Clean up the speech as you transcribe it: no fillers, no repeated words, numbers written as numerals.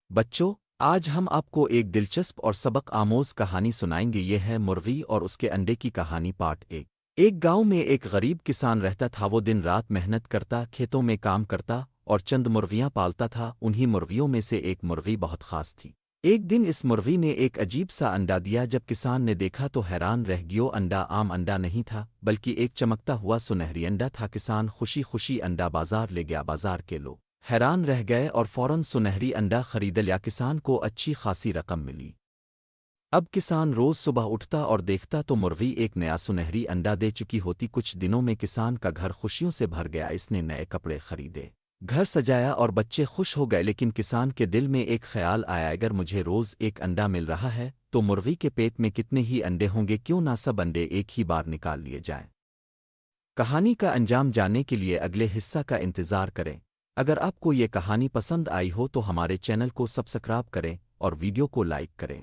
بچوں، آج ہم آپ کو ایک دلچسپ اور سبق آموز کہانی سنائیں گے۔ یہ ہے مرغی اور اس کے انڈے کی کہانی پارٹ 1۔ ایک گاؤں میں ایک غریب کسان رہتا تھا۔ وہ دن رات محنت کرتا، کھیتوں میں کام کرتا اور چند مرغیاں پالتا تھا۔ انہی مرغیوں میں سے ایک مرغی بہت خاص تھی۔ ایک دن اس مرغی نے ایک عجیب سا انڈا دیا۔ جب کسان نے دیکھا تو حیران رہ گیا۔ انڈا عام انڈا نہیں تھا، بلکہ ایک چمکتا ہوا سنہری انڈا تھا۔ کسان خوشی خوشی انڈا بازار لے گیا۔ بازار کے لوگ حیران رہ گئے اور فوراً سنہری انڈا خرید لیا۔ کسان کو اچھی خاصی رقم ملی۔ اب کسان روز صبح اٹھتا اور دیکھتا تو مرغی ایک نیا سنہری انڈا دے چکی ہوتی۔ کچھ دنوں میں کسان کا گھر خوشیوں سے بھر گیا۔ اس نے نئے کپڑے خریدے، گھر سجایا اور بچے خوش ہو گئے۔ لیکن کسان کے دل میں ایک خیال آیا، اگر مجھے روز ایک انڈا مل رہا ہے تو مرغی کے پیٹ میں کتنے ہی انڈے ہوں گے؟ کیوں نہ سب انڈے ایک ہی بار نکال لیے جائیں؟ کہانی کا انجام جاننے کے لیے اگلے حصہ کا انتظار کریں۔ اگر آپ کو یہ کہانی پسند آئی ہو تو ہمارے چینل کو سبسکرائب کریں اور ویڈیو کو لائک کریں۔